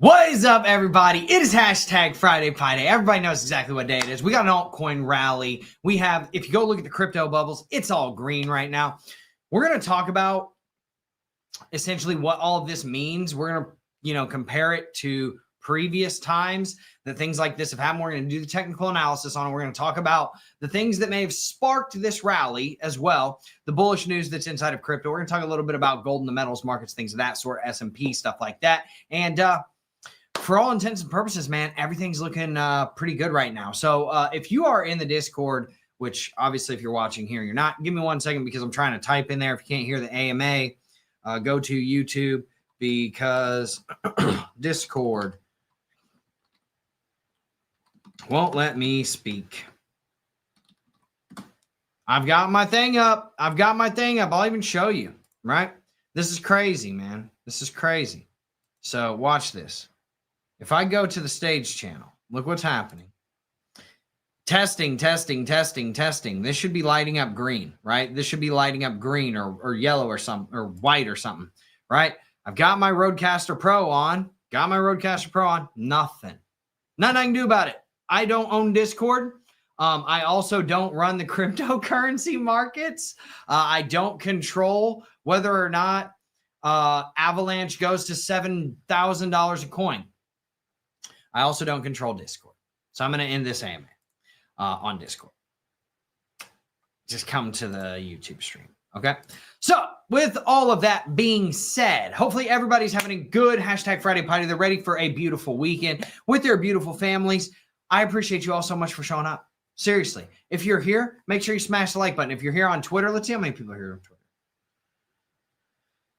What is up, everybody? It is hashtag Friday Pie Day. Everybody knows exactly what day it is. We got an altcoin rally. We have, if you go look at the crypto bubbles, it's all green right now. We're going to talk about essentially what all of this means. We're going to, compare it to previous times that things like this have happened. We're going to do the technical analysis on it. We're going to talk about the things that may have sparked this rally as well, the bullish news that's inside of crypto. We're going to talk a little bit about gold and the metals markets, things of that sort, S&P, stuff like that. And, for all intents and purposes, man, everything's looking pretty good right now. So if you are in the Discord, which obviously if you're watching here, you're not, give me 1 second because I'm trying to type in there. If you can't hear the AMA, go to YouTube because Discord won't let me speak. I've got my thing up. I'll even show you, right? This is crazy, man. This is crazy. So watch this. If I go to the stage channel, look what's happening. Testing. This should be lighting up green, right? This should be lighting up green or yellow or something, or white or something, right? I've got my Rodecaster Pro on. Nothing I can do about it. I don't own Discord. I also don't run the cryptocurrency markets. I don't control whether or not Avalanche goes to $7,000 a coin. I also don't control Discord. So I'm going to end this AMA on Discord. Just come to the YouTube stream. Okay. So with all of that being said, hopefully everybody's having a good hashtag Friday party. They're ready for a beautiful weekend with their beautiful families. I appreciate you all so much for showing up. Seriously. If you're here, make sure you smash the like button. If you're here on Twitter, let's see how many people are here on Twitter.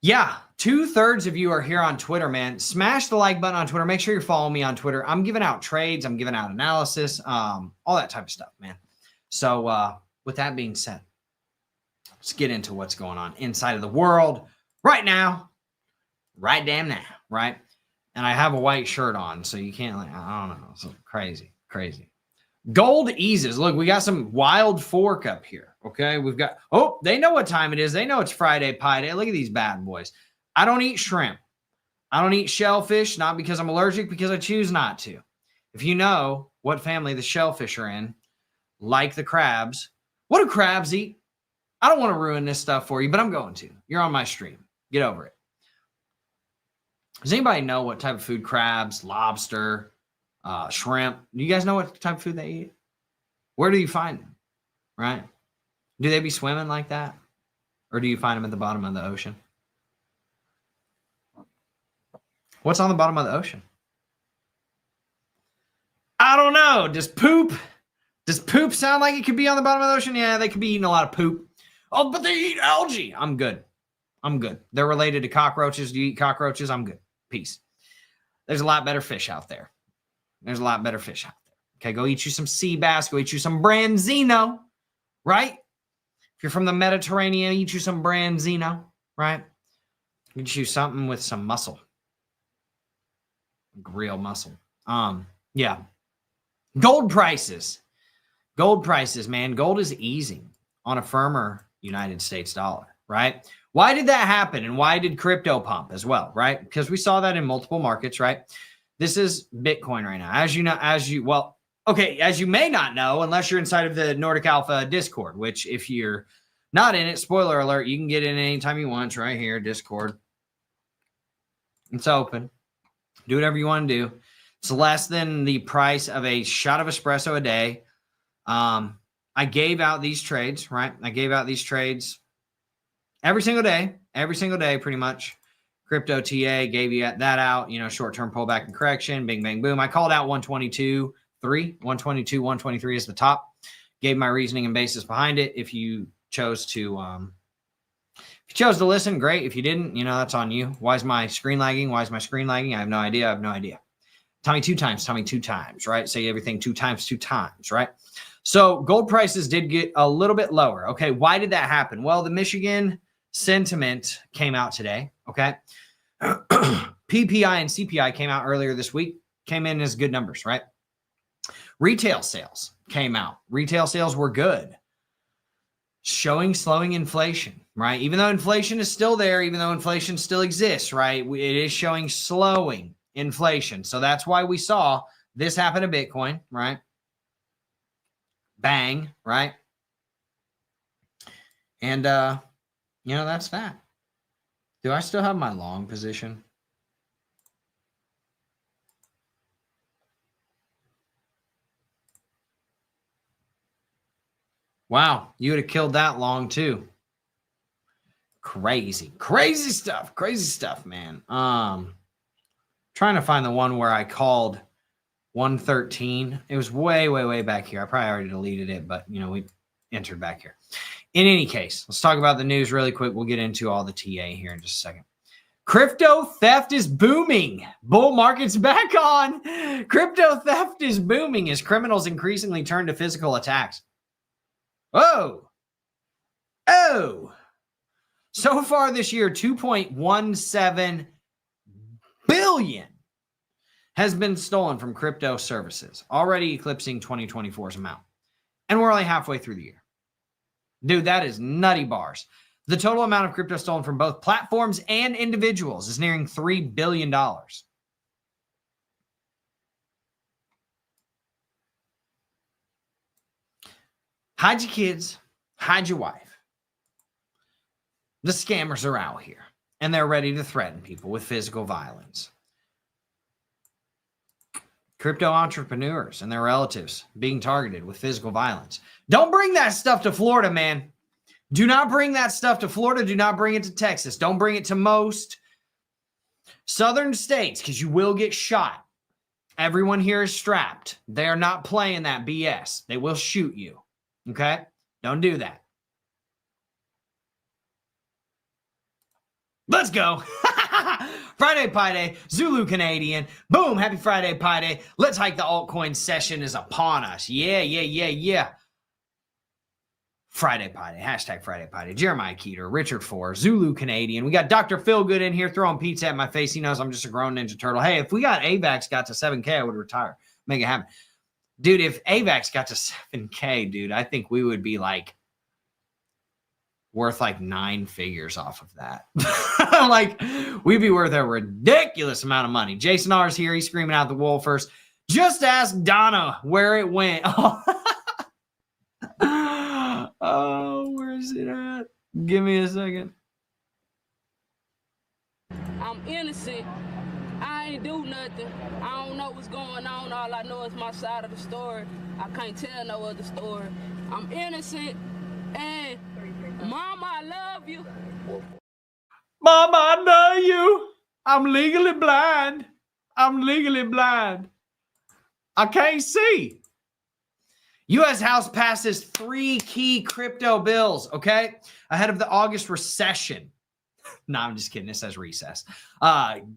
Yeah, 2/3 of you are here on Twitter, man. Smash the like button on Twitter. Make sure you're following me on Twitter. I'm giving out trades. I'm giving out analysis, all that type of stuff, man. So with that being said, let's get into what's going on inside of the world right now, right damn now, right? And I have a white shirt on, so you can't, I don't know. It's crazy. Gold eases. Look, we got some wild fork up here. Okay, we've got, oh, they know what time it is. They know it's Friday Pie Day. Look at these bad boys. I don't eat shrimp. I don't eat shellfish, not because I'm allergic, because I choose not to. If you know what family the shellfish are in, like the crabs, what do crabs eat? I don't want to ruin this stuff for you, but I'm going to. You're on my stream. Get over it. Does anybody know what type of food crabs, lobster, shrimp? Do you guys know what type of food they eat? Where do you find them? Right? Do they be swimming like that? Or do you find them at the bottom of the ocean? What's on the bottom of the ocean? I don't know. Does poop sound like it could be on the bottom of the ocean? Yeah, they could be eating a lot of poop. Oh, but they eat algae. I'm good. They're related to cockroaches. Do you eat cockroaches? I'm good. Peace. There's a lot better fish out there. Okay, go eat you some sea bass. Go eat you some branzino, right? If you're from the Mediterranean, eat you some branzino, right? Eat you something with some muscle. Real muscle. Yeah. Gold prices, man. Gold is easing on a firmer United States dollar, right? Why did that happen? And why did crypto pump as well, right? Because we saw that in multiple markets, right? This is Bitcoin right now. As you may not know, unless you're inside of the Nordic Alpha Discord, which if you're not in it, spoiler alert, you can get in anytime you want. It's right here, Discord. It's open. Do whatever you want to do. It's less than the price of a shot of espresso a day. I gave out these trades, right? I gave out these trades every single day, pretty much. Crypto TA gave you that out, short-term pullback and correction, bing, bang, boom. I called out 122.3, 122, 123 is the top. Gave my reasoning and basis behind it. If you chose to listen, great. If you didn't, that's on you. Why is my screen lagging? I have no idea. Tell me two times, right? Say everything two times, right? So gold prices did get a little bit lower. Okay. Why did that happen? Well, the Michigan sentiment came out today. Okay. PPI and CPI came out earlier this week, came in as good numbers, right? Retail sales came out. Retail sales were good. showing slowing inflation, right? Even though inflation is still there, even though inflation still exists, right? It is showing slowing. inflation. So that's why we saw this happen to Bitcoin, right? Bang, right? And, you know, that's that. Do I still have my long position? Wow, you would have killed that long too. Crazy stuff, man. Trying to find the one where I called 113. It was way back here. I probably already deleted it, but you know, we entered back here. In any case, let's talk about the news really quick. We'll get into all the TA here in just a second. Crypto theft is booming. Bull market's back on. Crypto theft is booming as criminals increasingly turn to physical attacks. Oh. So far this year, 2.17 billion has been stolen from crypto services, already eclipsing 2024's amount. And we're only halfway through the year. Dude, that is nutty bars. The total amount of crypto stolen from both platforms and individuals is nearing $3 billion. Hide your kids, hide your wife. The scammers are out here, and they're ready to threaten people with physical violence. Crypto entrepreneurs and their relatives being targeted with physical violence. Don't bring that stuff to Florida, man. Do not bring that stuff to Florida. Do not bring it to Texas. Don't bring it to most southern states because you will get shot. Everyone here is strapped. They are not playing that BS. They will shoot you. Okay? Don't do that. Let's go. Friday Pie Day, Zulu Canadian. Boom, happy Friday Pie Day. Let's hike the altcoin session is upon us. Yeah. Friday Pie Day, hashtag Friday Pie Day. Jeremiah Keeter, Richard Four, Zulu Canadian. We got Dr. Philgood in here throwing pizza at my face. He knows I'm just a grown Ninja Turtle. Hey, if we got AVAX got to 7K, I would retire. Make it happen. Dude, if AVAX got to 7K, dude, I think we would be like worth like 9 figures off of that. Like, we'd be worth a ridiculous amount of money. Jason R's here. He's screaming out the wool first. Just ask Donna where it went. Oh, where is it at? Give me a second. I'm innocent. I ain't do nothing. I don't know what's going on. All I know is my side of the story. I can't tell no other story. I'm innocent. And Mama, I love you. Mama, I know you. I'm legally blind. I can't see. U.S. House passes 3 key crypto bills, okay, ahead of the August recession. No, I'm just kidding. It says recess.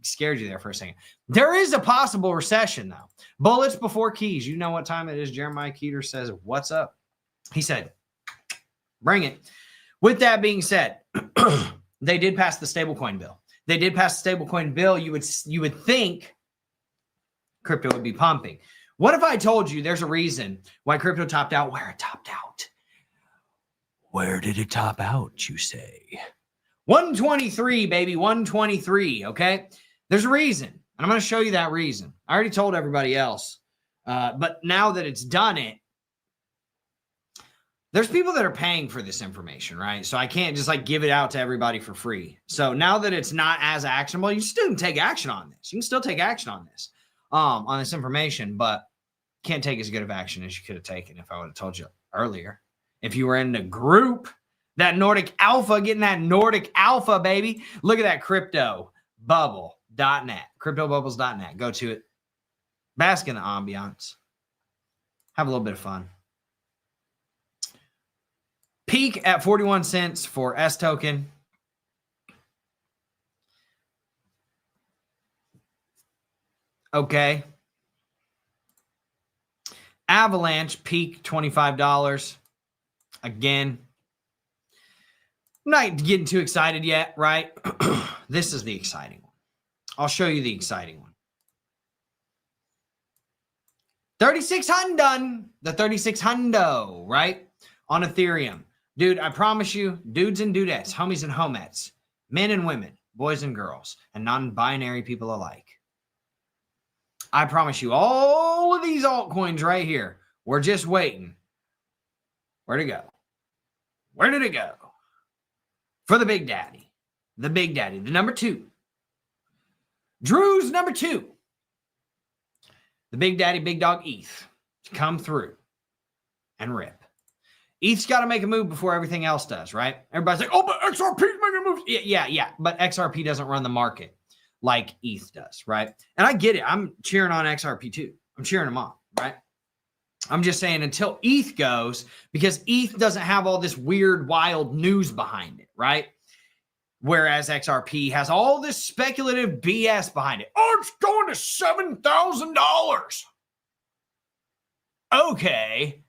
Scared you there for a second. There is a possible recession, though. Bullets before keys. You know what time it is. Jeremiah Keeter says, what's up? He said, bring it. With that being said, they did pass the stablecoin bill. You would think crypto would be pumping. What if I told you there's a reason why crypto topped out where it topped out? Where did it top out, you say? 123, baby, 123, okay? There's a reason, and I'm going to show you that reason. I already told everybody else, but now that it's done it, there's people that are paying for this information, right? So I can't just like give it out to everybody for free. So now that it's not as actionable, you still can take action on this. You can still take action on this information, but can't take as good of action as you could have taken if I would have told you earlier. If you were in the group, that Nordic Alpha, getting that Nordic Alpha, baby. Look at that cryptobubble.net, cryptobubbles.net. Go to it. Bask in the ambiance. Have a little bit of fun. Peak at 41 cents for S token. Okay. Avalanche peak $25. Again, I'm not getting too excited yet, right? This is the exciting one. I'll show you the exciting one. 3600, the 3600, right? On Ethereum. Dude, I promise you, dudes and dudettes, homies and homettes, men and women, boys and girls, and non-binary people alike. I promise you, all of these altcoins right here, we're just waiting. Where'd it go? Where did it go? For the Big Daddy. The Big Daddy, the number 2. Drew's number 2. The Big Daddy, Big Dog ETH to come through and rip. ETH's got to make a move before everything else does, right? Everybody's like, oh, but XRP's making moves. Yeah. But XRP doesn't run the market like ETH does, right? And I get it. I'm cheering on XRP too. I'm cheering them on, right? I'm just saying until ETH goes, because ETH doesn't have all this weird, wild news behind it, right? Whereas XRP has all this speculative BS behind it. Oh, it's going to $7,000. Okay.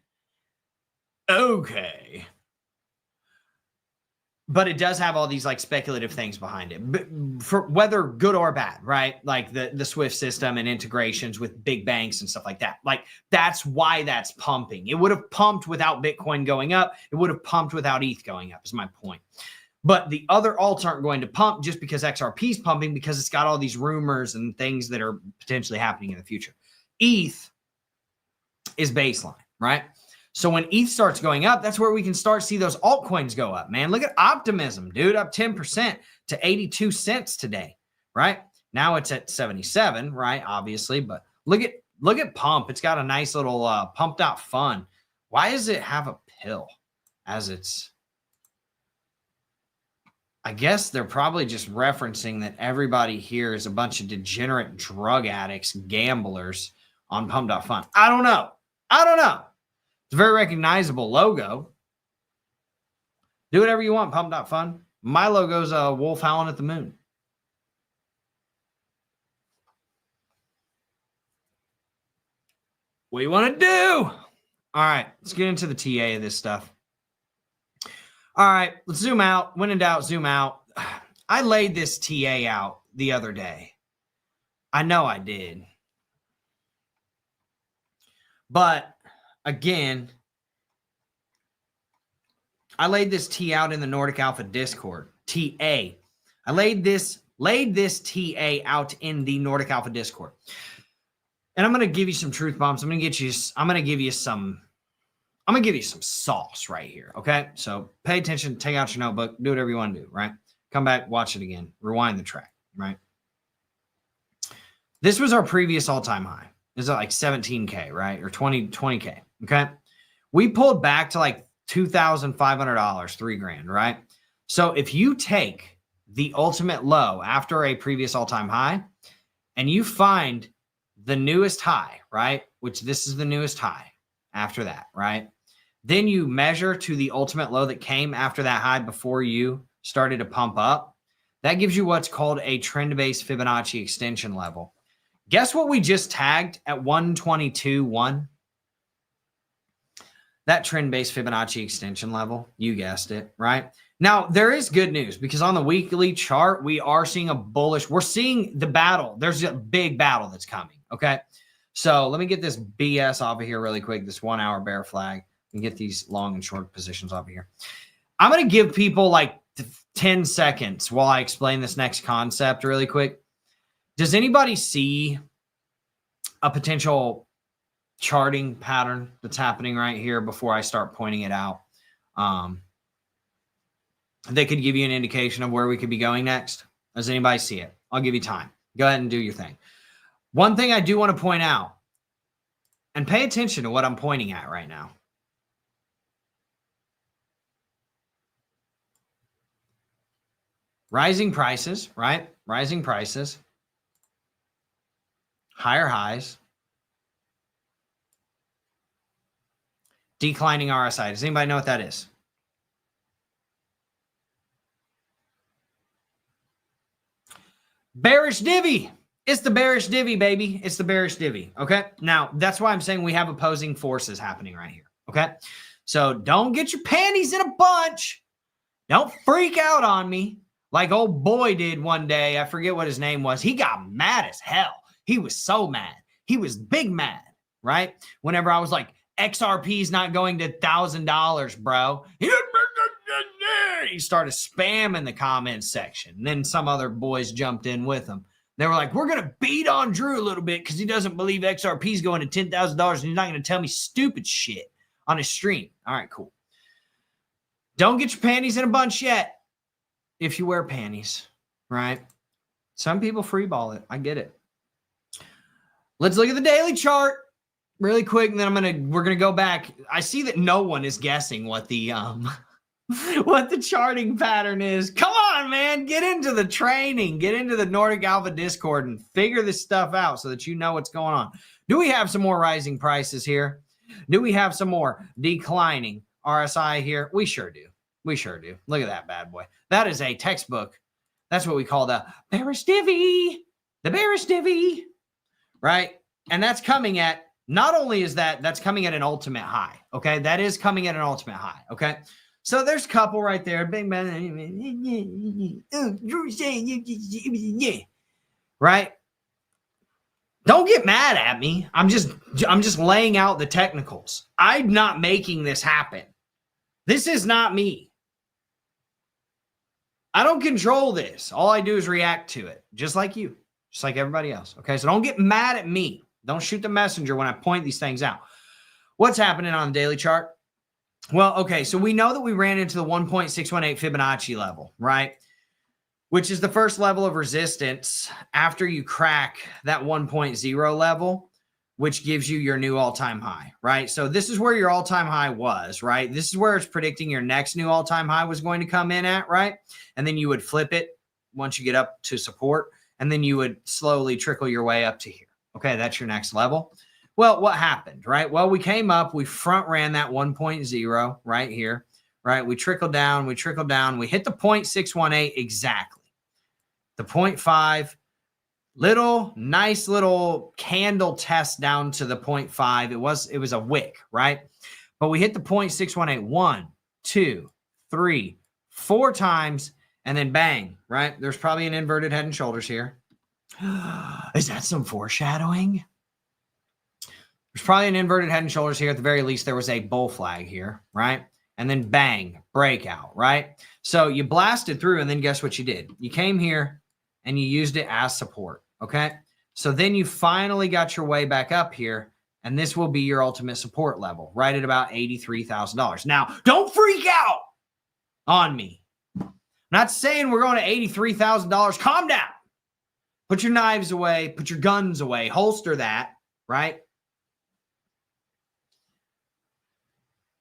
But it does have all these like speculative things behind it, but for whether good or bad, right? Like the SWIFT system and integrations with big banks and stuff like that. Like that's why that's pumping. It would have pumped without Bitcoin going up. It would have pumped without ETH going up is my point. But the other alts aren't going to pump just because XRP is pumping, because it's got all these rumors and things that are potentially happening in the future. ETH is baseline, right? So when ETH starts going up, that's where we can start see those altcoins go up, man. Look at Optimism, dude, up 10% to 82 cents today, right? Now it's at 77, right? Obviously, but look at Pump. It's got a nice little pumped out fun. Why does it have a pill as its? I guess they're probably just referencing that everybody here is a bunch of degenerate drug addicts, gamblers on Pump.Fun. I don't know. It's a very recognizable logo. Do whatever you want, Pump.Fun. My logo's a wolf howling at the moon. What do you want to do? All right, let's get into the TA of this stuff. All right, let's zoom out. When in doubt, zoom out. I laid this TA out the other day. I know I did. But again, I laid this T out in the Nordic Alpha Discord. TA. I laid this TA out in the Nordic Alpha Discord. And I'm going to give you some truth bombs. I'm going to give you some sauce right here, okay? So pay attention, take out your notebook, do whatever you want to do, right? Come back, watch it again, rewind the track, right? This was our previous all-time high. This is like 17K, right? Or 20K, okay? We pulled back to like $2,500, $3,000, right? So if you take the ultimate low after a previous all-time high and you find the newest high, right? Which this is the newest high after that, right? Then you measure to the ultimate low that came after that high before you started to pump up. That gives you what's called a trend-based Fibonacci extension level. Guess what we just tagged at 122.1? That trend-based Fibonacci extension level. You guessed it, right? Now, there is good news because on the weekly chart, we are seeing a bullish. We're seeing the battle. There's a big battle that's coming, okay? So let me get this BS off of here really quick, this 1 hour bear flag, and get these long and short positions off of here. I'm going to give people like 10 seconds while I explain this next concept really quick. Does anybody see a potential charting pattern that's happening right here before I start pointing it out? They could give you an indication of where we could be going next. Does anybody see it? I'll give you time. Go ahead and do your thing. One thing I do want to point out, and pay attention to what I'm pointing at right now. Rising prices, right? Rising prices. Higher highs. Declining RSI. Does anybody know what that is? Bearish divvy. It's the bearish divvy, baby. It's the bearish divvy. Okay. Now, that's why I'm saying we have opposing forces happening right here. Okay. So don't get your panties in a bunch. Don't freak out on me like old boy did one day. I forget what his name was. He got mad as hell. He was so mad. He was big mad, right? Whenever I was like, XRP is not going to $1,000, bro. He started spamming the comments section. And then some other boys jumped in with him. They were like, we're going to beat on Drew a little bit because he doesn't believe XRP is going to $10,000 and he's not going to tell me stupid shit on his stream. All right, cool. Don't get your panties in a bunch yet if you wear panties, right? Some people freeball it. I get it. Let's look at the daily chart really quick, and then we're gonna go back. I see that no one is guessing what the what the charting pattern is. Come on, man, get into the training, get into the Nordic Alpha Discord and figure this stuff out so that you know what's going on. Do we have some more rising prices here? Do we have some more declining RSI here? We sure do. We sure do. Look at that bad boy. That is a textbook. That's what we call the bearish divvy. The bearish divvy. Right? And that's coming at, not only is that's coming at an ultimate high. Okay? That is coming at an ultimate high. Okay? So there's a couple right there. Big man. Right? Don't get mad at me. I'm just laying out the technicals. I'm not making this happen. This is not me. I don't control this. All I do is react to it, just like you, just like everybody else. Okay, so don't get mad at me. Don't shoot the messenger when I point these things out. What's happening on the daily chart? Well, okay, so we know that we ran into the 1.618 Fibonacci level, right? Which is the first level of resistance after you crack that 1.0 level, which gives you your new all-time high, right? So this is where your all-time high was, right? This is where it's predicting your next new all-time high was going to come in at, right? And then you would flip it once you get up to support, and then you would slowly trickle your way up to here. Okay, that's your next level. Well, what happened, right? Well, we came up, we front ran that 1.0 right here, right? We trickled down, we hit the 0.618 exactly. The 0.5, nice little candle test down to the 0.5. It was a wick, right? But we hit the 0.618 1, 2, 3, 4 times, and then bang, right? There's probably an inverted head and shoulders here. Is that some foreshadowing? There's probably an inverted head and shoulders here. At the very least, there was a bull flag here, right? And then bang, breakout, right? So you blasted through, and then guess what you did? You came here and you used it as support. Okay, so then you finally got your way back up here, and this will be your ultimate support level, right at about $83,000. Now, don't freak out on me. I'm not saying we're going to $83,000. Calm down. Put your knives away. Put your guns away. Holster that, right?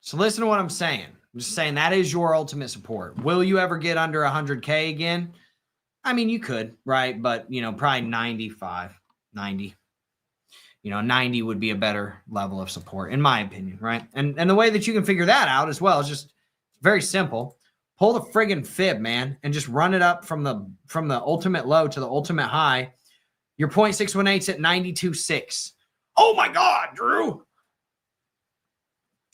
So listen to what I'm saying. I'm just saying that is your ultimate support. Will you ever get under 100K again? I mean, you could, right? But, probably 95, 90. 90 would be a better level of support, in my opinion, right? And the way that you can figure that out as well is just very simple. Pull the friggin' fib, man, and just run it up from the ultimate low to the ultimate high. Your 0.618 is at 92.6. Oh, my God, Drew.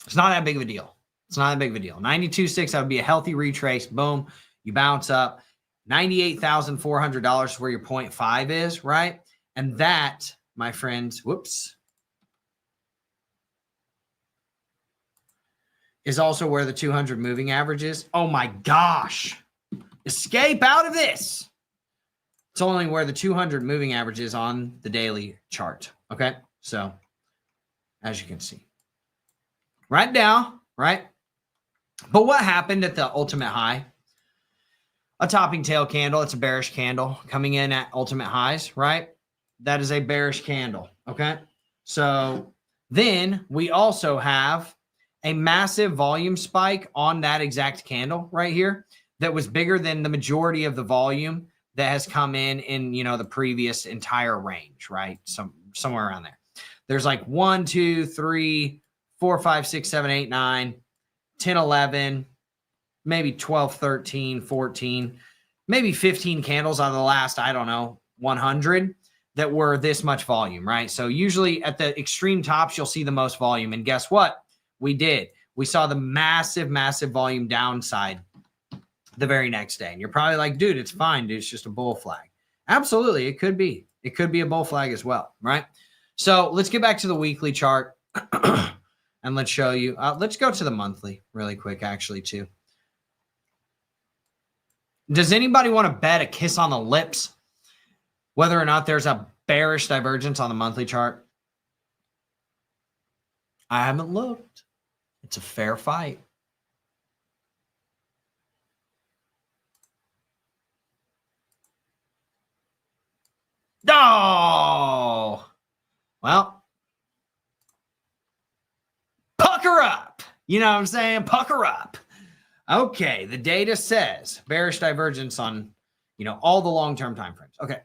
It's not that big of a deal. It's not that big of a deal. 92.6, that would be a healthy retrace. Boom, you bounce up. $98,400 is where your 0.5 is, right? And that, my friends, is also where the 200 moving average is. Oh my gosh. Escape out of this. It's only where the 200 moving average is on the daily chart. Okay. So as you can see, right now, right? But what happened at the ultimate high? A topping tail candle. It's a bearish candle coming in at ultimate highs, right? That is a bearish candle. Okay. So then we also have a massive volume spike on that exact candle right here that was bigger than the majority of the volume that has come in, the previous entire range, right? Somewhere around there. There's like 1, 2, 3, 4, 5, 6, 7, 8, 9, 10, 11, maybe 12, 13, 14, maybe 15 candles out of the last, 100 that were this much volume, right? So usually at the extreme tops, you'll see the most volume. And guess what? We did. We saw the massive, massive volume downside the very next day. And you're probably like, dude, it's fine, dude. It's just a bull flag. Absolutely. It could be. It could be a bull flag as well, right? So let's get back to the weekly chart and let's show you. Let's go to the monthly really quick, actually, too. Does anybody want to bet a kiss on the lips whether or not there's a bearish divergence on the monthly chart? I haven't looked. It's a fair fight. Oh, well, pucker up. You know what I'm saying? Pucker up. Okay, the data says bearish divergence on, all the long-term time frames. Okay.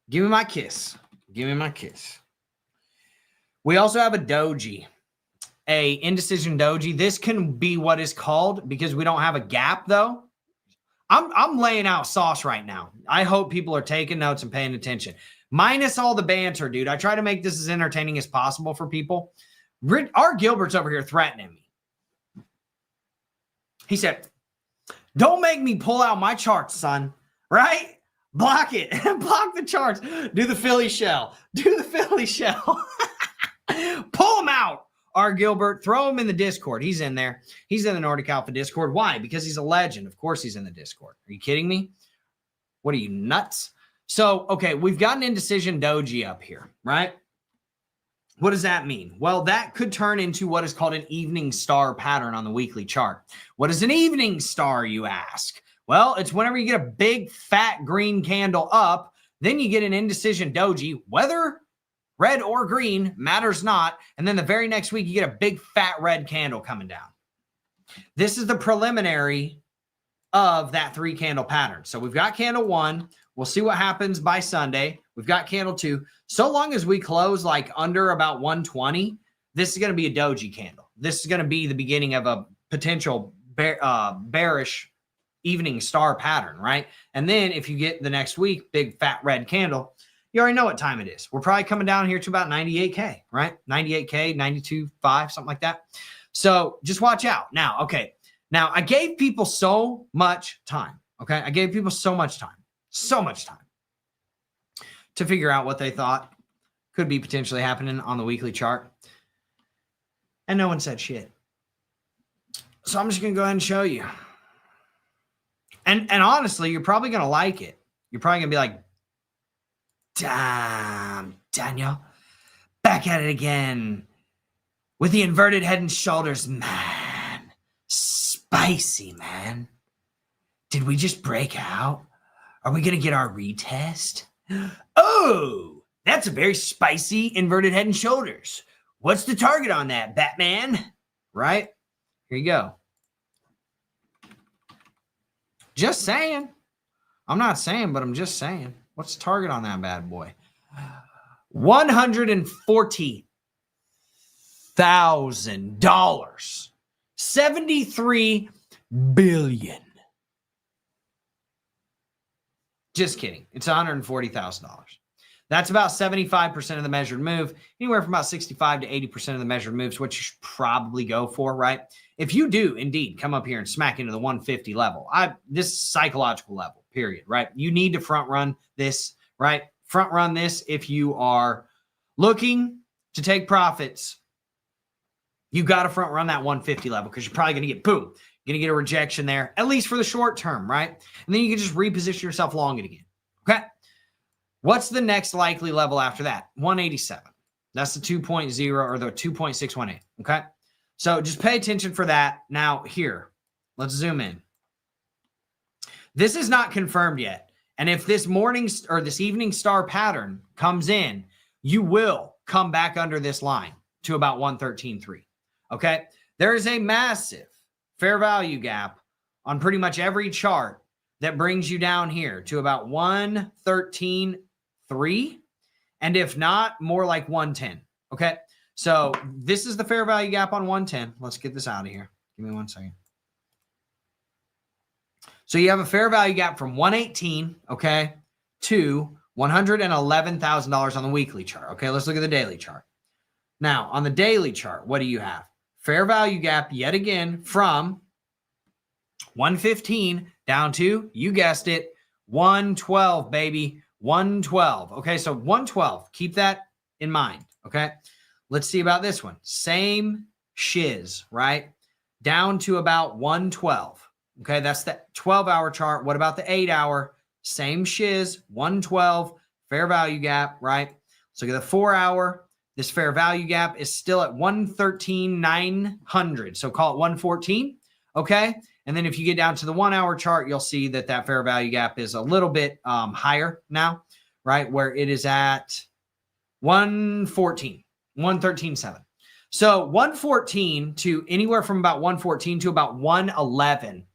Give me my kiss. Give me my kiss. We also have a doji, a indecision doji. This can be what is called, because we don't have a gap though. I'm laying out sauce right now. I hope people are taking notes and paying attention. Minus all the banter, dude. I try to make this as entertaining as possible for people. Our Gilbert's over here threatening me. He said, don't make me pull out my charts, son. Right? Block it. Block the charts. Do the Philly shell. Do the Philly shell. Pull them out. R. Gilbert, throw him in the Discord. He's in there. He's in the Nordic Alpha Discord. Why? Because he's a legend. Of course he's in the Discord. Are you kidding me? What are you, nuts? So, okay, we've got an indecision doji up here, right? What does that mean? Well, that could turn into what is called an evening star pattern on the weekly chart. What is an evening star, you ask? Well, it's whenever you get a big, fat green candle up, then you get an indecision doji, whether red or green, matters not. And then the very next week, you get a big, fat red candle coming down. This is the preliminary of that 3-candle pattern. So we've got candle 1. We'll see what happens by Sunday. We've got candle 2. So long as we close like under about 120, this is going to be a doji candle. This is going to be the beginning of a potential bearish evening star pattern, right? And then if you get the next week, big fat red candle, you already know what time it is. We're probably coming down here to about 98K, right? 98K, 92.5, something like that. So just watch out. Now, okay. Now I gave people so much time. Okay. I gave people so much time to figure out what they thought could be potentially happening on the weekly chart. And no one said shit. So I'm just going to go ahead and show you. And honestly, you're probably going to like it. You're probably going to be like, damn, Daniel, back at it again with the inverted head and shoulders, man. Spicy, man. Did we just break out? Are we going to get our retest? Oh, that's a very spicy inverted head and shoulders. What's the target on that, Batman? Right? Here you go. Just saying. I'm not saying, but I'm just saying. What's the target on that bad boy? $140,000. 73 billion. Just kidding. It's $140,000. That's about 75% of the measured move. Anywhere from about 65 to 80% of the measured moves, which you should probably go for, right? If you do indeed come up here and smack into the 150 level, this psychological level, period, right? You need to front run this, right? Front run this if you are looking to take profits. You got to front run that 150 level because you're probably going to get, boom, you're going to get a rejection there, at least for the short term, right? And then you can just reposition yourself long it again. Okay. What's the next likely level after that? 187. That's the 2.0 or the 2.618. Okay. So just pay attention for that. Now here, let's zoom in. This is not confirmed yet. And if this morning or this evening star pattern comes in, you will come back under this line to about 113.3. Okay. There is a massive fair value gap on pretty much every chart that brings you down here to about 113.3. And if not, more like 110. Okay. So this is the fair value gap on 110. Let's get this out of here. Give me 1 second. So you have a fair value gap from 118, okay, to $111,000 on the weekly chart. Okay, let's look at the daily chart. Now, on the daily chart, what do you have? Fair value gap yet again from 115 down to, you guessed it, 112, baby. 112. Okay, so 112. Keep that in mind. Okay, let's see about this one. Same shiz, right? Down to about 112. Okay, that's the 12-hour chart. What about the 8-hour? same shiz, 112 fair value gap, right? So look at the 4 hour. This fair value gap is still at 113,900. So call it 114. Okay. And then if you get down to the 1 hour chart, you'll see that that fair value gap is a little bit higher now, right? Where it is at 114, 113.7. So 114 to anywhere from about 114 to about 111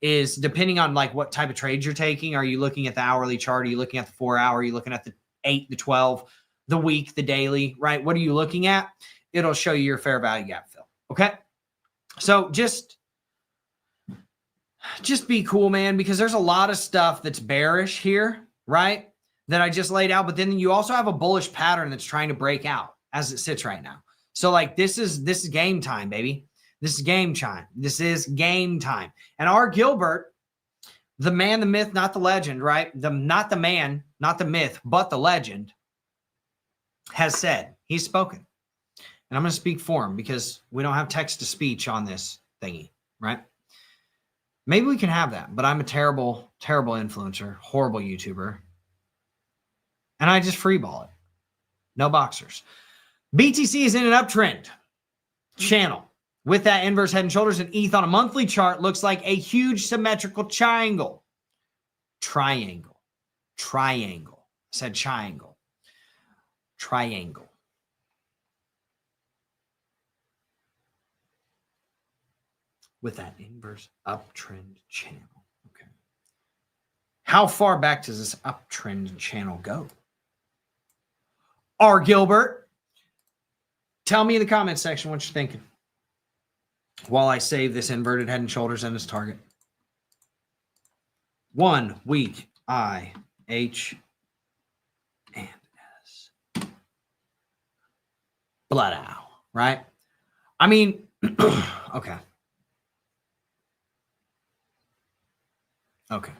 is depending on like what type of trades you're taking. Are you looking at the hourly chart? Are you looking at the 4 hour? Are you looking at the 8, the 12, the week, the daily, right? What are you looking at? It'll show you your fair value gap fill. Okay. So just be cool, man, because there's a lot of stuff that's bearish here, right? That I just laid out, but then you also have a bullish pattern that's trying to break out as it sits right now. So like this is game time, baby. This is game time. This is game time. And R. Gilbert, the man, the myth, not the legend, right? Not the man, not the myth, but the legend, has said, he's spoken. And I'm going to speak for him because we don't have text to speech on this thingy, right? Maybe we can have that, but I'm a terrible, terrible influencer, horrible YouTuber. And I just freeball it. No boxers. BTC is in an uptrend channel with that inverse head and shoulders, and ETH on a monthly chart looks like a huge symmetrical triangle. Triangle. I said triangle. Triangle. With that inverse uptrend channel. Okay. How far back does this uptrend channel go? R. Gilbert, tell me in the comments section what you're thinking while I save this inverted head and shoulders and this target. 1 week I, H, and S. Blood owl, right? I mean, okay. Okay.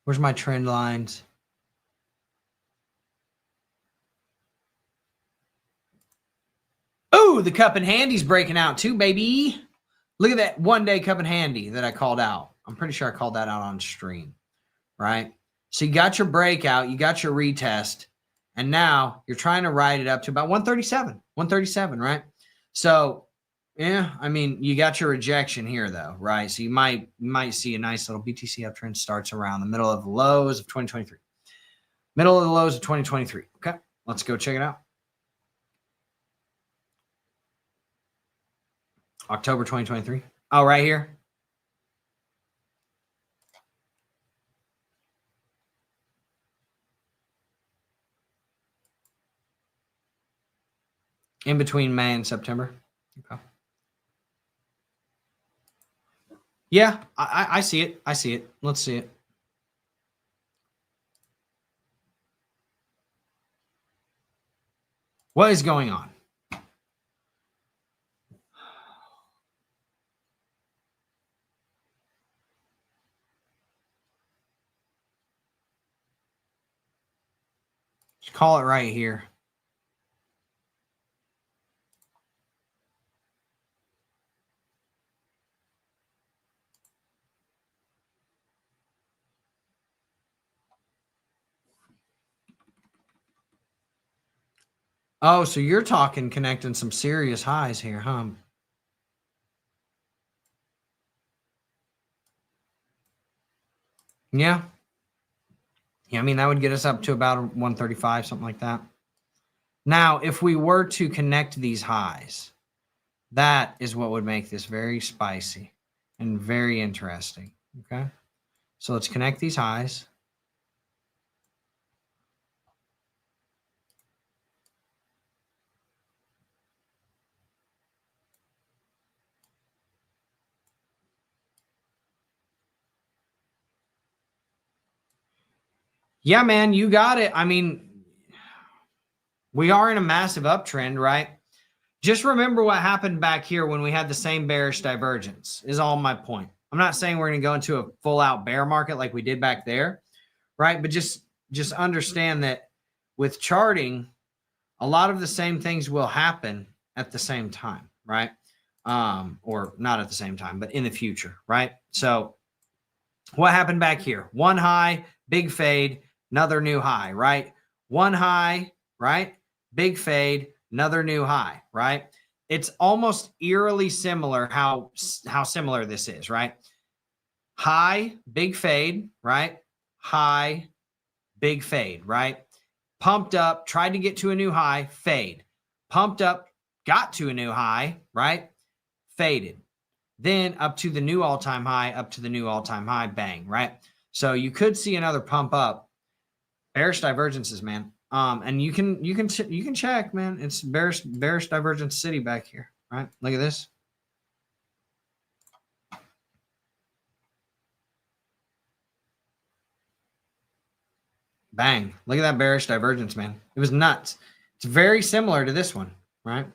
Where's my trend lines? Oh, the cup and handy's breaking out too, baby. Look at that 1 day cup and handy that I called out. I'm pretty sure I called that out on stream, right? So you got your breakout, you got your retest, and now you're trying to ride it up to about 137, right? So yeah, I mean, you got your rejection here though, right? So you might see a nice little BTC uptrend starts around the middle of the lows of 2023. Middle of the lows of 2023. Okay, let's go check it out. October 2023. Oh, right here. In between May and September. Okay. Yeah, I see it. I see it. Let's see it. What is going on? Just call it right here. Oh, so you're talking connecting some serious highs here, huh? Yeah. Yeah, I mean, that would get us up to about 135, something like that. Now, if we were to connect these highs, that is what would make this very spicy and very interesting, okay? So let's connect these highs. Yeah, man, you got it. I mean, we are in a massive uptrend, right? Just remember what happened back here when we had the same bearish divergence is all my point. I'm not saying we're going to go into a full out bear market like we did back there, right? But just understand that with charting, a lot of the same things will happen at the same time, right? or not at the same time, but in the future, right? So what happened back here? One high, big fade, another new high, right? One high, right? Big fade, another new high, right? It's almost eerily similar how similar this is, right? High, big fade, right? High, big fade, right? Pumped up, tried to get to a new high, fade. Pumped up, got to a new high, right? Faded. Then up to the new all-time high, up to the new all-time high, bang, right? So you could see another pump up. Bearish divergences, man. And you can check, man. It's bearish divergence city back here, right? Look at this. Bang. Look at that bearish divergence, man. It was nuts. It's very similar to this one, right?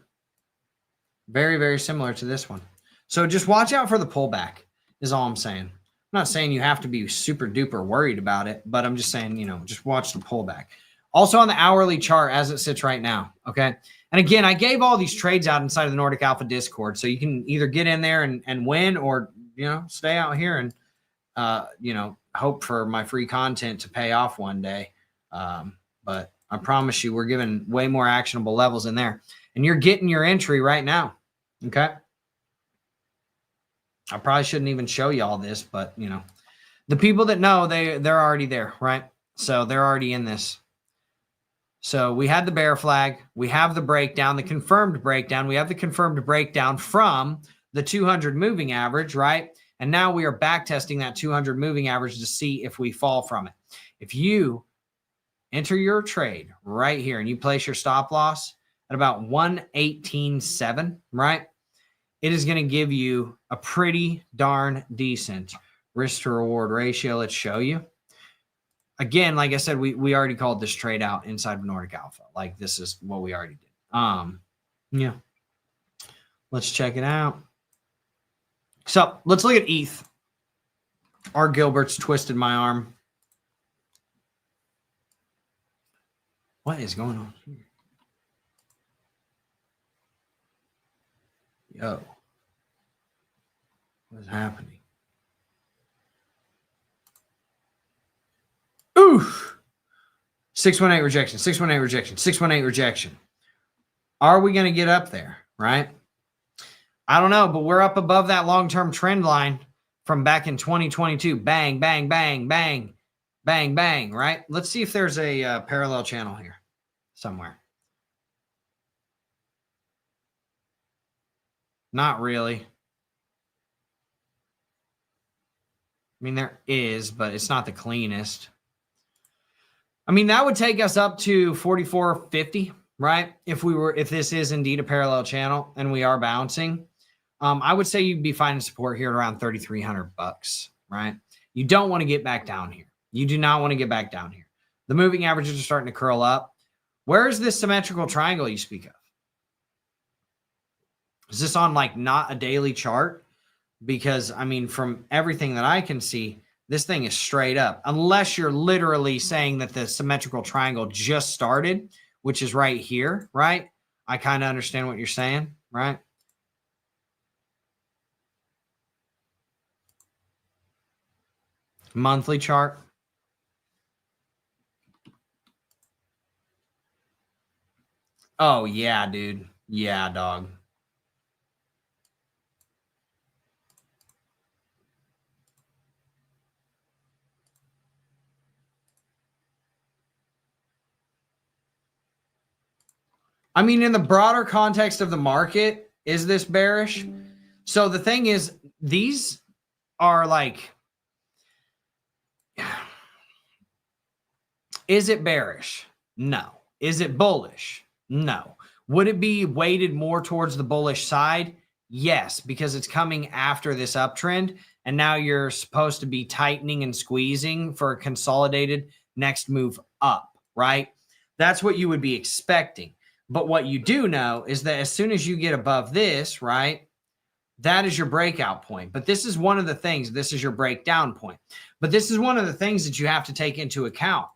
Very, very similar to this one. So just watch out for the pullback is all I'm saying. I'm not saying you have to be super duper worried about it, but I'm just saying, just watch the pullback. Also on the hourly chart as it sits right now, okay? And again, I gave all these trades out inside of the Nordic Alpha Discord, so you can either get in there and win or, stay out here and, hope for my free content to pay off one day. But I promise you, we're giving way more actionable levels in there. And you're getting your entry right now, okay? I probably shouldn't even show you all this, but, the people that know, they're already there, right? So they're already in this. So we had the bear flag. We have the breakdown, the confirmed breakdown. We have the confirmed breakdown from the 200 moving average, right? And now we are back testing that 200 moving average to see if we fall from it. If you enter your trade right here and you place your stop loss at about 118.7, right? It is going to give you a pretty darn decent risk to reward ratio. Let's show you. Again, like I said, we already called this trade out inside of Nordic Alpha. Like this is what we already did. Yeah. Let's check it out. So let's look at ETH. R. Gilbert's twisted my arm. What is going on here? Yo. What is happening? Oof. 618 rejection, 618 rejection, 618 rejection. Are we going to get up there, right? I don't know, but we're up above that long-term trend line from back in 2022. Bang, bang, bang, bang, bang, bang, right? Let's see if there's a parallel channel here somewhere. Not really. I mean, there is, but it's not the cleanest. I mean, that would take us up to 44.50, right? If this is indeed a parallel channel and we are bouncing, I would say you'd be finding support here at around 3,300 bucks, right? You don't want to get back down here. You do not want to get back down here. The moving averages are starting to curl up. Where is this symmetrical triangle you speak of? Is this on like not a daily chart? Because I mean, from everything that I can see, this thing is straight up. Unless you're literally saying that the symmetrical triangle just started, which is right here, right? I kind of understand what you're saying, right? Monthly chart. Oh, yeah, dude. Yeah, dog. I mean, in the broader context of the market, is this bearish? So the thing is, these are like, is it bearish? No. Is it bullish? No. Would it be weighted more towards the bullish side? Yes, because it's coming after this uptrend, and now you're supposed to be tightening and squeezing for a consolidated next move up, right? That's what you would be expecting. But what you do know is that as soon as you get above this, right, that is your breakout point. But this is one of the things, this is your breakdown point. But this is one of the things that you have to take into account.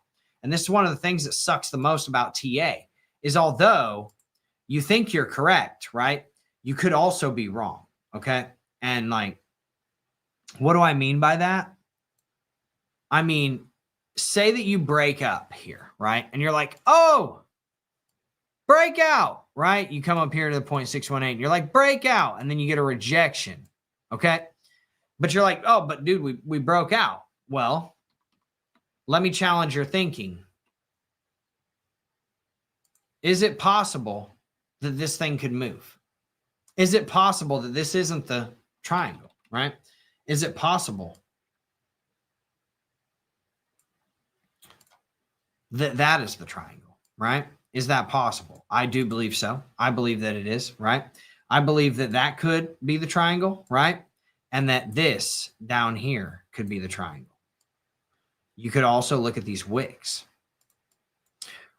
And this is one of the things that sucks the most about TA is although you think you're correct, right, you could also be wrong. Okay. And like, what do I mean by that? I mean, say that you break up here, right? And you're like, oh, breakout, right? You come up here to the 0.618 and you're like, breakout. And then you get a rejection. Okay. But you're like, oh, but dude, we broke out. Well, let me challenge your thinking. Is it possible that this thing could move? Is it possible that this isn't the triangle, right? Is it possible that that is the triangle, right? Is that possible? I do believe so. I believe that it is, right? I believe that that could be the triangle, right? And that this down here could be the triangle. You could also look at these wicks,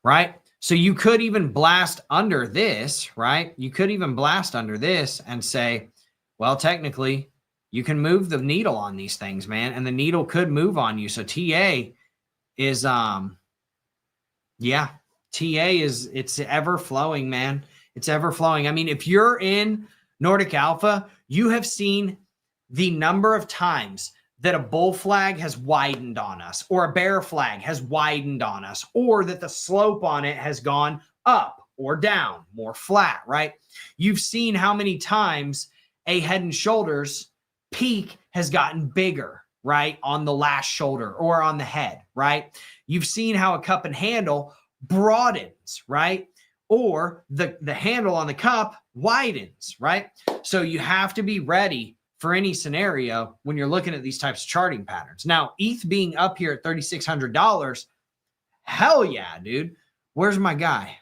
right? So you could even blast under this, right? You could even blast under this and say, well, technically, you can move the needle on these things, man, and the needle could move on you. So TA is, yeah, TA is, it's ever flowing, man. It's ever flowing. I mean, if you're in Nordic Alpha, you have seen the number of times that a bull flag has widened on us, or a bear flag has widened on us, or that the slope on it has gone up or down, more flat, right? You've seen how many times a Head and Shoulders peak has gotten bigger, right? On the last shoulder or on the head, right? You've seen how a cup and handle broadens, right? Or the handle on the cup widens, right? So you have to be ready for any scenario when you're looking at these types of charting patterns. Now, ETH being up here at $3,600, hell yeah, dude. Where's my guy?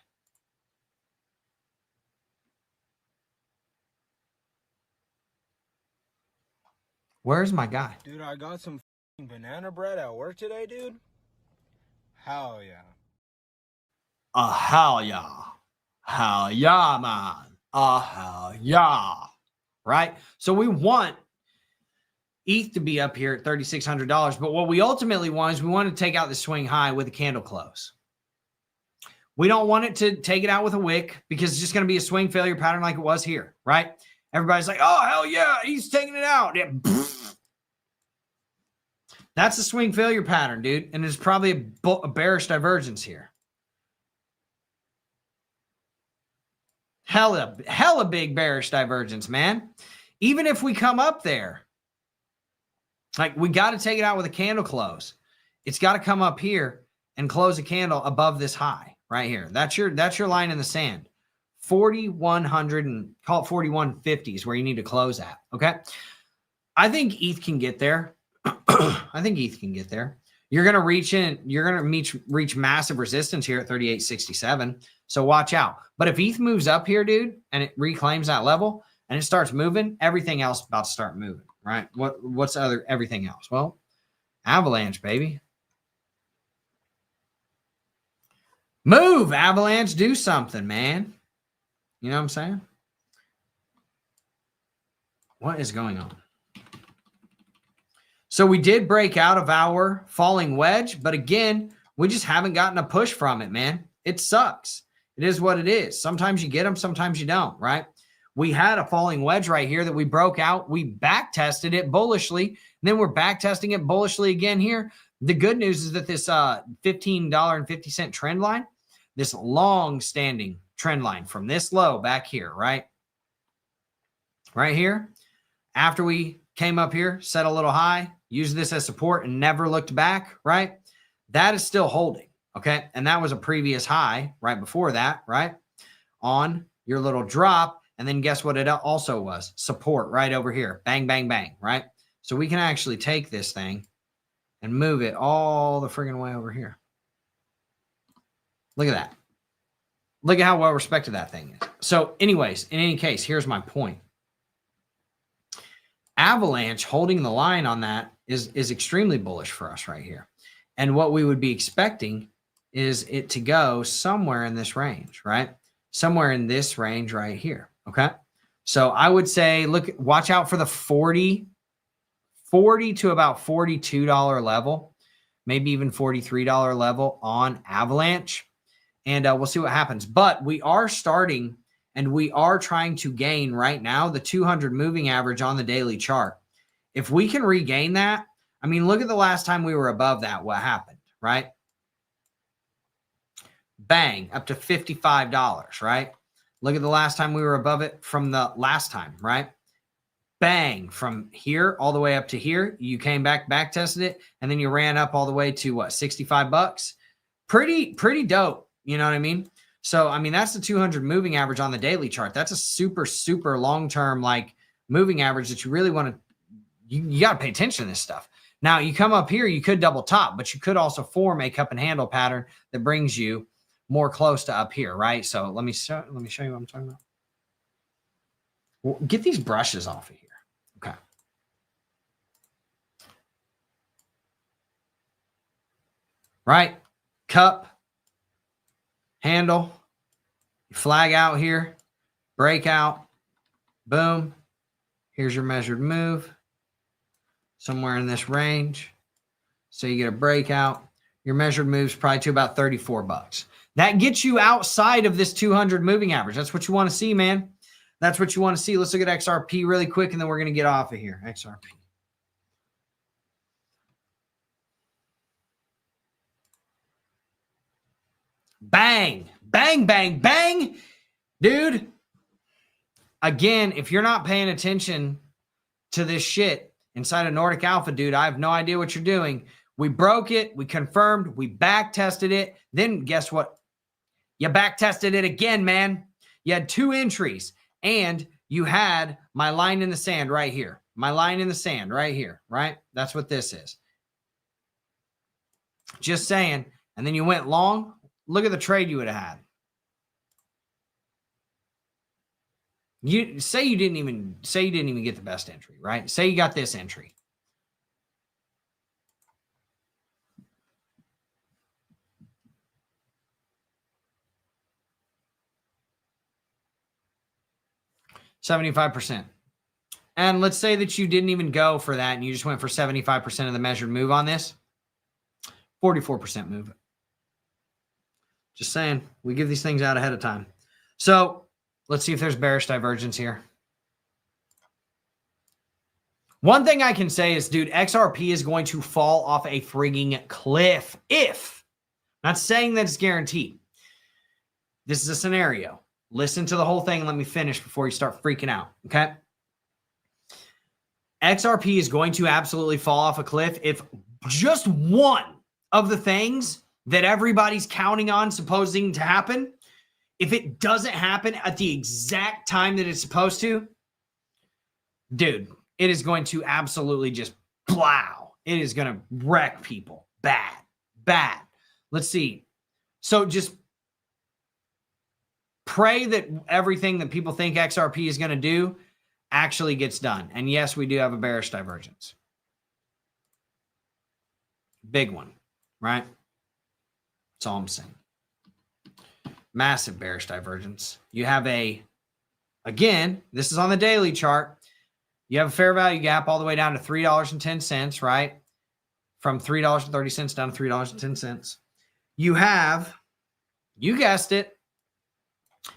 Where's my guy? Dude, I got some banana bread at work today, dude. Hell yeah. Hell yeah. Hell yeah, man. Hell yeah. Right? So we want ETH to be up here at $3,600. But what we ultimately want is we want to take out the swing high with a candle close. We don't want it to take it out with a wick because it's just going to be a swing failure pattern like it was here, right? Everybody's like, oh, hell yeah, he's taking it out. Yeah. That's a swing failure pattern, dude. And there's probably a bearish divergence here. Hella big bearish divergence, man. Even if we come up there, like we got to take it out with a candle close. It's got to come up here and close a candle above this high right here. That's your line in the sand. 4,100 and call it 4,150 is where you need to close at. Okay. I think ETH can get there. I think ETH can get there. You're going to reach in, you're going to reach massive resistance here at 38.67. So watch out. But if ETH moves up here, dude, and it reclaims that level and it starts moving, everything else is about to start moving, right? What's everything else? Well, Avalanche, baby. Move, Avalanche, do something, man. You know what I'm saying? What is going on? So we did break out of our falling wedge, but again, we just haven't gotten a push from it, man. It sucks. It is what it is. Sometimes you get them, sometimes you don't, right? We had a falling wedge right here that we broke out. We back tested it bullishly, and then we're back testing it bullishly again here. The good news is that this $15.50 trend line, this long-standing trend line from this low back here, right? Right here, after we came up here, set a little high, used this as support and never looked back, right? That is still holding, okay? And that was a previous high right before that, right? On your little drop. And then guess what it also was? Support right over here. Bang, bang, bang, right? So we can actually take this thing and move it all the friggin' way over here. Look at that. Look at how well respected that thing is. So anyways, in any case, here's my point. Avalanche holding the line on that is extremely bullish for us right here. And what we would be expecting is it to go somewhere in this range, right? Somewhere in this range right here, okay? So I would say, watch out for the 40 to about $42 level, maybe even $43 level on Avalanche. And we'll see what happens. But we are starting And we are trying to gain right now the 200 moving average on the daily chart. If we can regain that, I mean, look at the last time we were above that, what happened, right? Bang, up to $55, right? Look at the last time we were above it from the last time, right? Bang, from here all the way up to here. You came back tested it, and then you ran up all the way to what, $65? Pretty dope. You know what I mean? So, I mean, that's the 200 moving average on the daily chart. That's a super, super long-term like moving average that you really want to, you got to pay attention to this stuff. Now, you come up here, you could double top, but you could also form a cup and handle pattern that brings you more close to up here, right? So let me show you what I'm talking about. Well, get these brushes off of here. Okay. Right? Cup, handle, flag out here, breakout, boom. Here's your measured move. Somewhere in this range. So you get a breakout. Your measured move's probably to about $34. That gets you outside of this 200 moving average. That's what you want to see, man. That's what you want to see. Let's look at XRP really quick, and then we're going to get off of here. XRP. Bang, bang, bang, bang. Dude, again, if you're not paying attention to this shit inside of Nordic Alpha, dude, I have no idea what you're doing. We broke it. We confirmed. We back tested it. Then guess what? You back tested it again, man. You had 2 entries, and you had my line in the sand right here. My line in the sand right here, right? That's what this is. Just saying. And then you went long. Look at the trade you would have had. You say you didn't even get the best entry, right? Say you got this entry. $75%. And let's say that you didn't even go for that and you just went for 75% of the measured move on this. 44% move. Just saying, we give these things out ahead of time. So let's see if there's bearish divergence here. One thing I can say is, dude, XRP is going to fall off a frigging cliff. Not saying that it's guaranteed. This is a scenario. Listen to the whole thing and let me finish before you start freaking out, okay? XRP is going to absolutely fall off a cliff if just one of the things that everybody's counting on supposing to happen, if it doesn't happen at the exact time that it's supposed to, dude, it is going to absolutely just plow. It is going to wreck people. Bad. Let's see. So just pray that everything that people think XRP is going to do actually gets done. And yes, we do have a bearish divergence. Big one, right? That's all I'm saying. Massive bearish divergence. You have again, this is on the daily chart. You have a fair value gap all the way down to $3.10, right? From $3.30 down to $3.10. You have, you guessed it,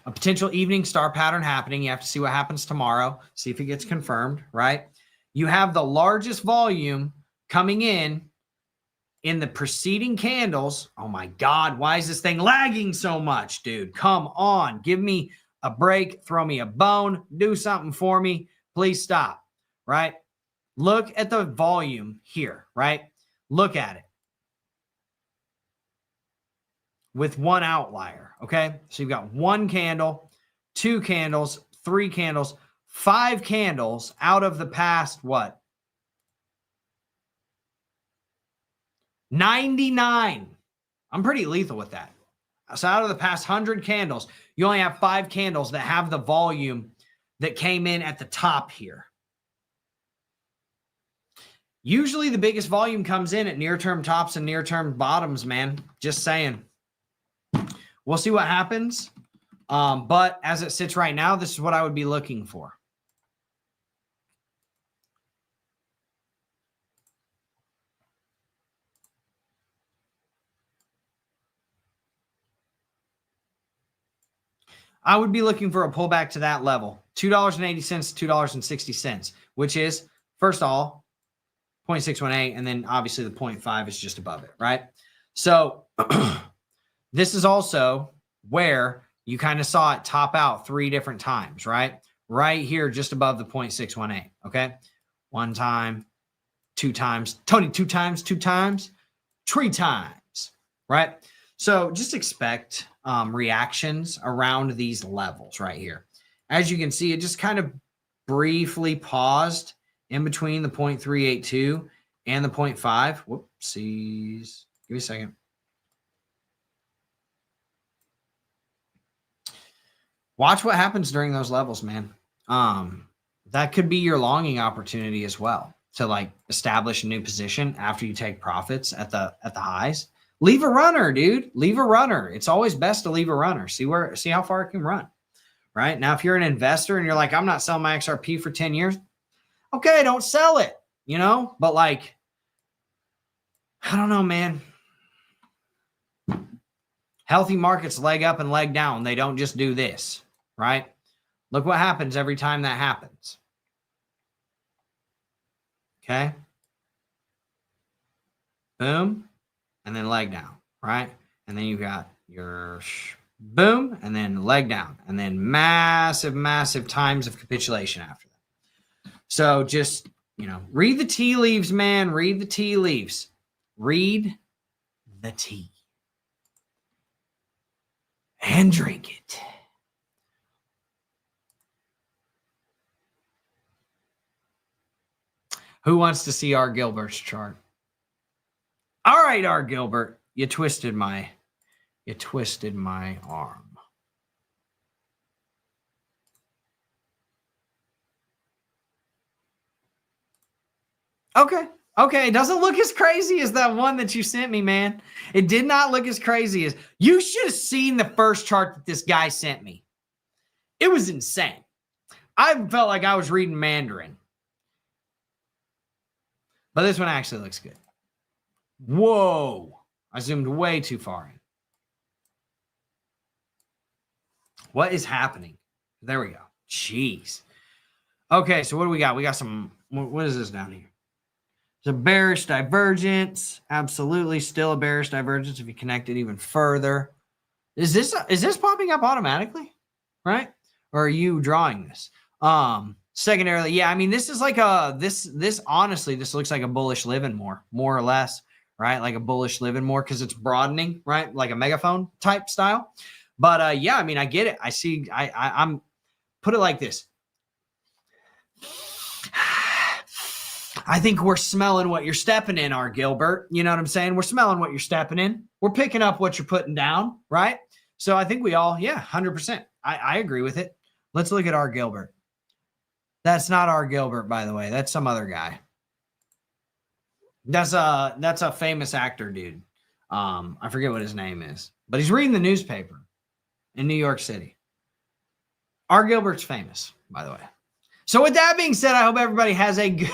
a potential evening star pattern happening. You have to see what happens tomorrow, see if it gets confirmed, right? You have the largest volume coming in the preceding candles. Oh my God, why is this thing lagging so much, dude? Come on, give me a break, throw me a bone, do something for me. Please stop, right? Look at the volume here, right? Look at it. With one outlier, okay? So you've got 1 candle, 2 candles, 3 candles, 5 candles out of the past, what? 99. I'm pretty lethal with that. So out of the past 100 candles, you only have 5 candles that have the volume that came in at the top here. Usually the biggest volume comes in at near-term tops and near-term bottoms, man. Just saying. We'll see what happens. But as it sits right now, this is what I would be looking for. I would be looking for a pullback to that level, $2.80 to $2.60, which is, first of all, 0.618, and then obviously the 0.5 is just above it, right? So this is also where you kind of saw it top out 3 different times, right? Right here, just above the 0.618, okay? 1 time, 2 times, Tony, 2 times, 3 times, right? So just expect reactions around these levels right here. As you can see, it just kind of briefly paused in between the 0.382 and the 0.5. Whoopsies. Give me a second. Watch what happens during those levels, man. That could be your longing opportunity as well, to like establish a new position after you take profits at the highs. Leave a runner, dude. Leave a runner. It's always best to leave a runner. See how far it can run. Right? Now, if you're an investor and you're like, I'm not selling my XRP for 10 years, okay, don't sell it, you know? But like, I don't know, man. Healthy markets leg up and leg down. They don't just do this, right? Look what happens every time that happens. Okay? Boom. And then leg down, right? And then you got your boom, and then leg down, and then massive, massive times of capitulation after that. So just, you know, read the tea leaves, man. Read the tea leaves. Read the tea. And drink it. Who wants to see R. Gilbert's chart? All right, R. Gilbert, you twisted my arm. Okay. Okay. It doesn't look as crazy as that one that you sent me, man. It did not look as crazy as you should have seen the first chart that this guy sent me. It was insane. I felt like I was reading Mandarin. But this one actually looks good. Whoa. I zoomed way too far in. What is happening? There we go. Jeez. Okay, so what do we got? We got some, what is this down here? It's a bearish divergence. Absolutely still a bearish divergence if you connect it even further. Is this popping up automatically? Right? Or are you drawing this? Secondarily, yeah, I mean, this is like this honestly, this looks like a bullish living more or less, right? Like a bullish living more because it's broadening, right? Like a megaphone type style. But yeah, I mean, I get it. I see, I'm put it like this. I think we're smelling what you're stepping in, R. Gilbert. You know what I'm saying? We're smelling what you're stepping in. We're picking up what you're putting down, right? So I think we all, yeah, 100%. I agree with it. Let's look at R. Gilbert. That's not R. Gilbert, by the way. That's some other guy. That's a famous actor, dude. I forget what his name is, but he's reading the newspaper in New York City. R. Gilbert's famous, by the way. So with that being said, I hope everybody has a good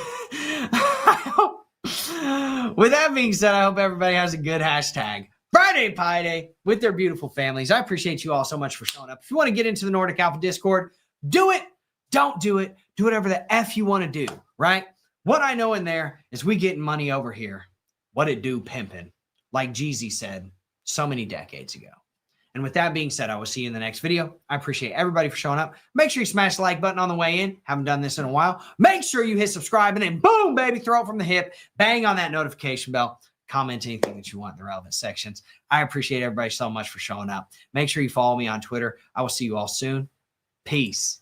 with that being said, I hope everybody has a good hashtag Friday Pie Day with their beautiful families. I appreciate you all so much for showing up. If you want to get into the Nordic Alpha Discord, do it. Don't do it. Do whatever the F you want to do, right? What I know in there is we getting money over here. What it do pimping, like Jeezy said so many decades ago. And with that being said, I will see you in the next video. I appreciate everybody for showing up. Make sure you smash the like button on the way in. Haven't done this in a while. Make sure you hit subscribe and then boom, baby, throw it from the hip. Bang on that notification bell. Comment anything that you want in the relevant sections. I appreciate everybody so much for showing up. Make sure you follow me on Twitter. I will see you all soon. Peace.